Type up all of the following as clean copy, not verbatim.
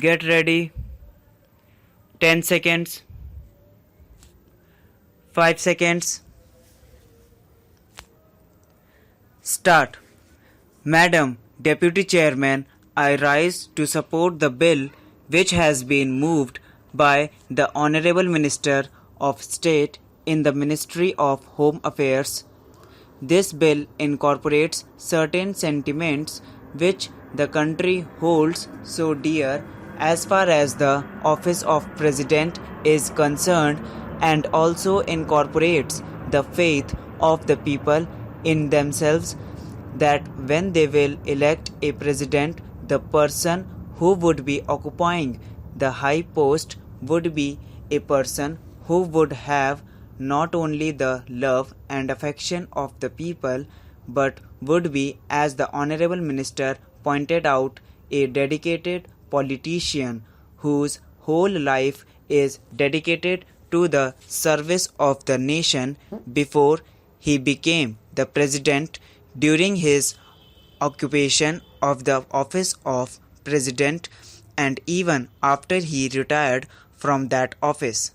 Get ready. 10 seconds. 5 seconds. Start. Madam Deputy Chairman, I rise to support the bill which has been moved by the Honorable Minister of State in the Ministry of Home Affairs. This bill incorporates certain sentiments which the country holds so dear as far as the office of President is concerned, and also incorporates the faith of the people in themselves that when they will elect a president, the person who would be occupying the high post would be a person who would have not only the love and affection of the people, but would be, as the Honorable Minister pointed out, a dedicated politician whose whole life is dedicated to the service of the nation before he became the president, during his occupation of the office of president, and even after he retired from that office.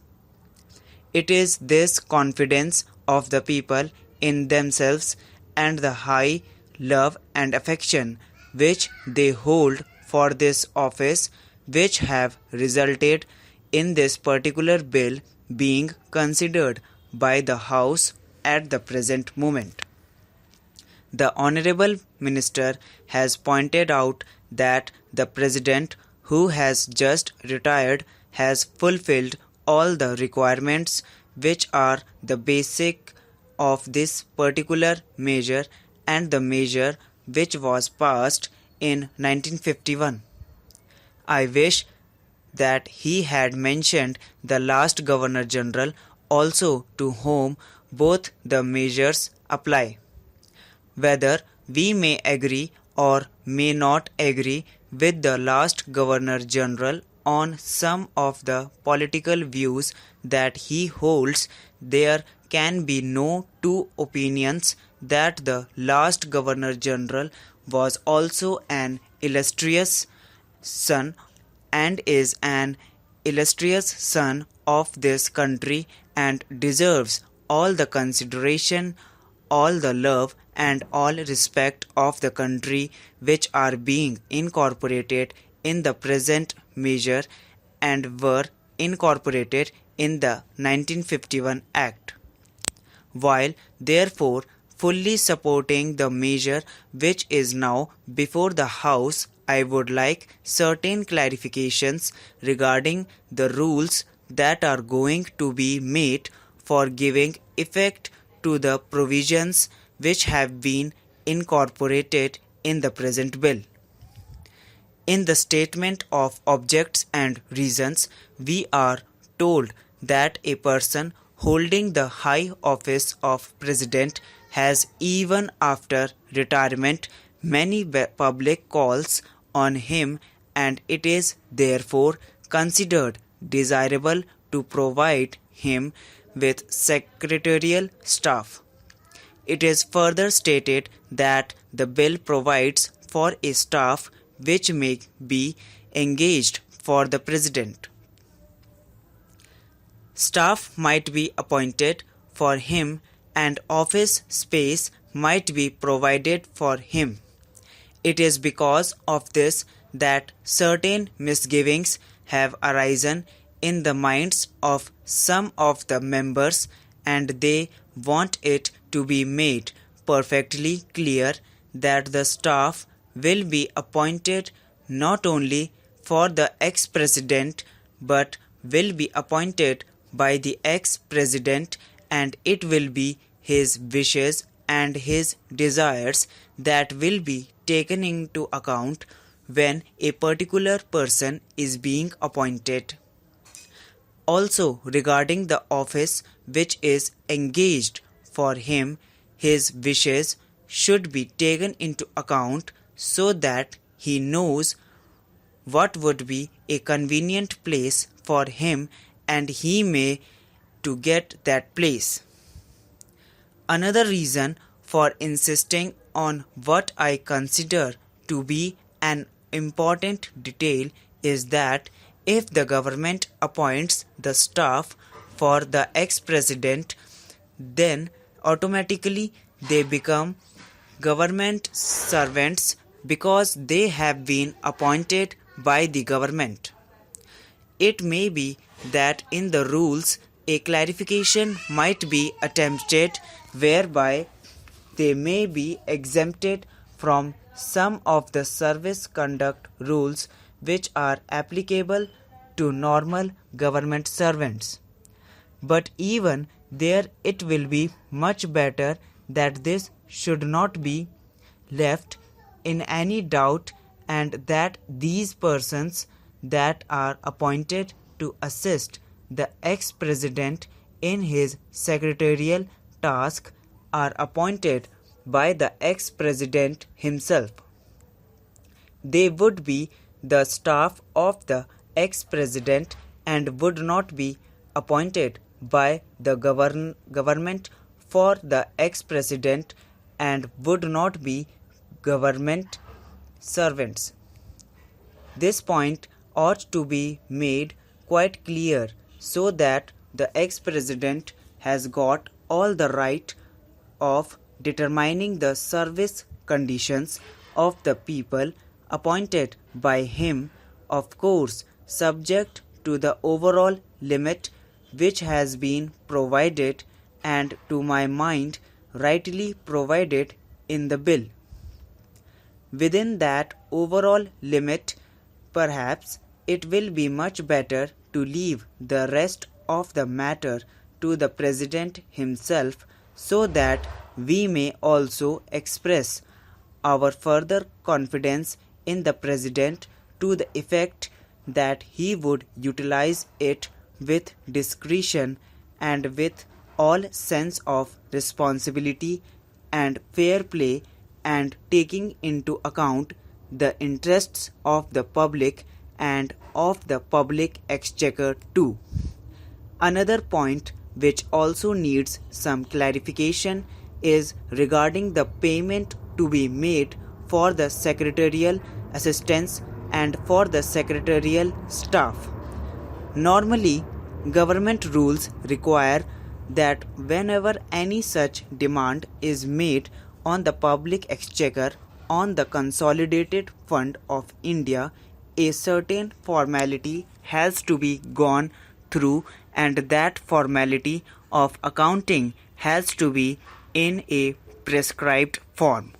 It is this confidence of the people in themselves and the high love and affection which they hold for this office which have resulted in this particular bill being considered by the House at the present moment. The Honorable Minister has pointed out that the President who has just retired has fulfilled all the requirements which are the basic of this particular measure and the measure which was passed in 1951. I wish that he had mentioned the last Governor General also, to whom both the measures apply. Whether we may agree or may not agree with the last Governor General on some of the political views that he holds, there can be no two opinions that the last Governor General was also an illustrious son and is an illustrious son of this country and deserves all the consideration, all the love and all respect of the country which are being incorporated in the present measure and were incorporated in the 1951 Act. While therefore fully supporting the measure which is now before the House, I would like certain clarifications regarding the rules that are going to be made for giving effect to the provisions which have been incorporated in the present bill. In the statement of objects and reasons, we are told that a person holding the high office of president has, even after retirement, many public calls on him, and it is therefore considered desirable to provide him with secretarial staff. It is further stated that the bill provides for a staff which may be engaged for the president. Staff might be appointed for him and office space might be provided for him. It is because of this that certain misgivings have arisen in the minds of some of the members, and they want it to be made perfectly clear that the staff will be appointed not only for the ex-president but will be appointed by the ex-president, and it will be his wishes and his desires that will be taken into account when a particular person is being appointed. Also, regarding the office which is engaged for him, his wishes should be taken into account so that he knows what would be a convenient place for him and he may to get that place. Another reason for insisting on what I consider to be an important detail is that if the government appoints the staff for the ex-president, then automatically they become government servants because they have been appointed by the government. It may be that in the rules a clarification might be attempted whereby they may be exempted from some of the service conduct rules which are applicable to normal government servants. But even there, it will be much better that this should not be left in any doubt, and that these persons that are appointed to assist the ex-president in his secretarial task are appointed by the ex-president himself. They would be the staff of the ex-president and would not be appointed by the government for the ex-president and would not be government servants. This point ought to be made quite clear so that the ex-president has got all the right of determining the service conditions of the people appointed by him, of course subject to the overall limit which has been provided and to my mind rightly provided in the bill. Within that overall limit, perhaps it will be much better to leave the rest of the matter to the President himself so that we may also express our further confidence in the President to the effect that he would utilize it with discretion and with all sense of responsibility and fair play, and taking into account the interests of the public and of the public exchequer too. Another point which also needs some clarification is regarding the payment to be made for the secretarial assistants and for the secretarial staff. Normally, government rules require that whenever any such demand is made on the public exchequer on the Consolidated Fund of India, a certain formality has to be gone through, and that formality of accounting has to be in a prescribed form.